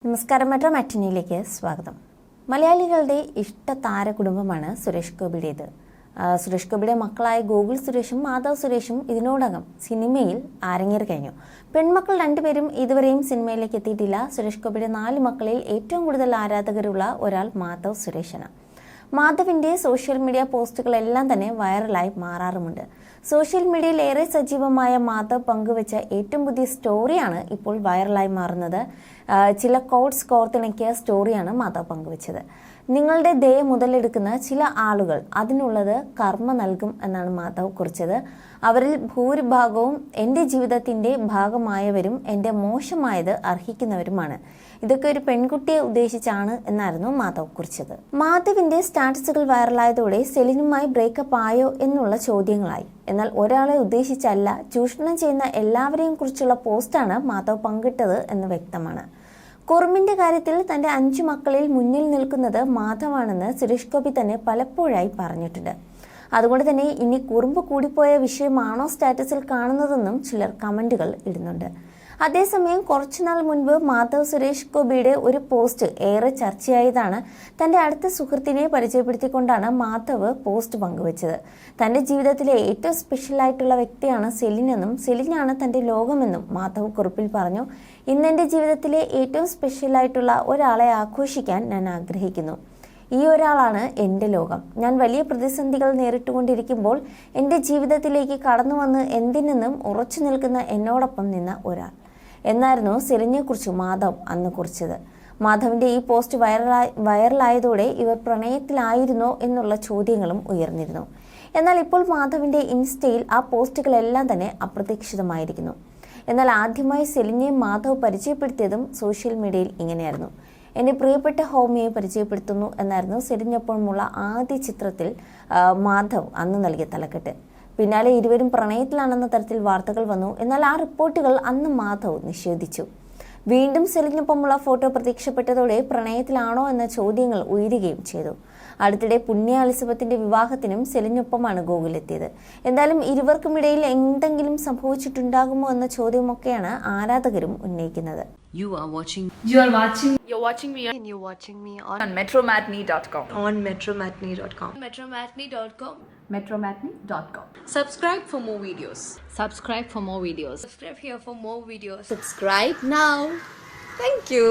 നമസ്കാരം. മെട്രോ മാറ്റിനിയിലേക്ക് സ്വാഗതം. മലയാളികളുടെ ഇഷ്ട താരകുടുംബമാണ് സുരേഷ് ഗോപിയുടേത്. സുരേഷ് ഗോപിയുടെ മക്കളായ ഗോകുൽ സുരേഷും മാധവ് സുരേഷും ഇതിനോടകം സിനിമയിൽ അരങ്ങേറി കഴിഞ്ഞു. പെൺമക്കൾ രണ്ടുപേരും ഇതുവരെയും സിനിമയിലേക്ക് എത്തിയിട്ടില്ല. സുരേഷ് ഗോപിയുടെ 4 മക്കളിൽ ഏറ്റവും കൂടുതൽ ആരാധകരുള്ള ഒരാൾ മാധവ് സുരേഷാണ്. മാധവിന്റെ സോഷ്യൽ മീഡിയ പോസ്റ്റുകളെല്ലാം തന്നെ വൈറലായി മാറാറുമുണ്ട്. സോഷ്യൽ മീഡിയയിൽ ഏറെ സജീവമായ മാധവ് പങ്കുവച്ച ഏറ്റവും പുതിയ സ്റ്റോറിയാണ് ഇപ്പോൾ വൈറലായി മാറുന്നത്. ചില കോട്സ് കോർത്തിണക്കിയ സ്റ്റോറിയാണ് മാധവ് പങ്കുവച്ചത്. നിങ്ങളുടെ ദയ മുതലെടുക്കുന്ന ചില ആളുകൾ അതിനുള്ളത് കർമ്മ നൽകും എന്നാണ് മാധവ് കുറിച്ചത്. അവരിൽ ഭൂരിഭാഗവും എൻ്റെ ജീവിതത്തിൻ്റെ ഭാഗമായവരും എൻ്റെ മോശമായത് അർഹിക്കുന്നവരുമാണ്. ഇതൊക്കെ ഒരു പെൺകുട്ടിയെ ഉദ്ദേശിച്ചാണ് എന്നായിരുന്നു മാധവ് കുറിച്ചത്. മാധവിന്റെ സ്റ്റാറ്റസുകൾ വൈറലായതോടെ സെലിനുമായി ബ്രേക്കപ്പ് ആയോ എന്നുള്ള ചോദ്യങ്ങളായി. എന്നാൽ ഒരാളെ ഉദ്ദേശിച്ചല്ല, ചൂഷണം ചെയ്യുന്ന എല്ലാവരെയും കുറിച്ചുള്ള പോസ്റ്റാണ് മാധവ് പങ്കിട്ടത് എന്ന് വ്യക്തമാണ്. കുറുമ്പിന്റെ കാര്യത്തിൽ തന്റെ 5 മക്കളിൽ മുന്നിൽ നിൽക്കുന്നത് മാധവാണെന്ന് സുരേഷ് ഗോപി തന്നെ പലപ്പോഴായി പറഞ്ഞിട്ടുണ്ട്. അതുകൊണ്ട് തന്നെ ഇനി കുറുമ്പ് കൂടിപ്പോയ വിഷയമാണോ സ്റ്റാറ്റസിൽ കാണുന്നതെന്നും ചിലർ കമന്റുകൾ ഇടുന്നുണ്ട്. അതേസമയം കുറച്ചുനാൾ മുൻപ് മാധവ് സുരേഷ് ഗോപിയുടെ ഒരു പോസ്റ്റ് ഏറെ ചർച്ചയായതാണ്. തന്റെ അടുത്ത സുഹൃത്തിനെ പരിചയപ്പെടുത്തിക്കൊണ്ടാണ് മാധവ് പോസ്റ്റ് പങ്കുവച്ചത്. തന്റെ ജീവിതത്തിലെ ഏറ്റവും സ്പെഷ്യലായിട്ടുള്ള വ്യക്തിയാണ് സെലിനെന്നും സെലിനാണ് തന്റെ ലോകമെന്നും മാധവ് കുറിപ്പിൽ പറഞ്ഞു. ഇന്നെന്റെ ജീവിതത്തിലെ ഏറ്റവും സ്പെഷ്യലായിട്ടുള്ള ഒരാളെ ആഘോഷിക്കാൻ ഞാൻ ആഗ്രഹിക്കുന്നു. ഈ ഒരാളാണ് എൻ്റെ ലോകം. ഞാൻ വലിയ പ്രതിസന്ധികൾ നേരിട്ടുകൊണ്ടിരിക്കുമ്പോൾ എൻ്റെ ജീവിതത്തിലേക്ക് കടന്നു വന്ന് എന്തിനെന്നും ഉറച്ചു നിൽക്കുന്ന എന്നോടൊപ്പം നിന്ന ഒരാൾ എന്നായിരുന്നു സെലിനെക്കുറിച്ച് മാധവ് അന്ന് കുറിച്ചത്. മാധവിന്റെ ഈ പോസ്റ്റ് വൈറലായതോടെ ഇവർ പ്രണയത്തിലായിരുന്നോ എന്നുള്ള ചോദ്യങ്ങളും ഉയർന്നിരുന്നു. എന്നാൽ ഇപ്പോൾ മാധവിന്റെ ഇൻസ്റ്റയിൽ ആ പോസ്റ്റുകളെല്ലാം തന്നെ അപ്രതീക്ഷിതമായിരിക്കുന്നു. എന്നാൽ ആദ്യമായി സെലിനെ മാധവ് പരിചയപ്പെടുത്തിയതും സോഷ്യൽ മീഡിയയിൽ ഇങ്ങനെയായിരുന്നു. എൻ്റെ പ്രിയപ്പെട്ട ഹോമിയെ പരിചയപ്പെടുത്തുന്നു എന്നായിരുന്നു സെലിനൊപ്പമുള്ള ആദ്യ ചിത്രത്തിൽ മാധവ് അന്ന് നൽകിയ തലക്കെട്ട്. പിന്നാലെ ഇരുവരും പ്രണയത്തിലാണെന്ന തരത്തിൽ വാർത്തകൾ വന്നു. എന്നാൽ ആ റിപ്പോർട്ടുകൾ അന്ന് മാധവ് നിഷേധിച്ചു. വീണ്ടും സെലിനൊപ്പമുള്ള ഫോട്ടോ പ്രത്യക്ഷപ്പെട്ടതോടെ പ്രണയത്തിലാണോ എന്ന ചോദ്യങ്ങൾ ഉയരുകയും ചെയ്തു. അടുത്തിടെ പുണ്യ എലിസബത്തിന്റെ വിവാഹത്തിനും സെലിനൊപ്പമാണ് ഗോകുൽ എത്തിയത്. എന്തായാലും ഇരുവർക്കുമിടയിൽ എന്തെങ്കിലും സംഭവിച്ചിട്ടുണ്ടാകുമോ എന്ന ചോദ്യമൊക്കെയാണ് ആരാധകരും ഉന്നയിക്കുന്നത്. You're watching me on metromatney.com. metromatney.com. Subscribe for more videos. Subscribe for more videos. Subscribe here for more videos. Subscribe now. Thank you.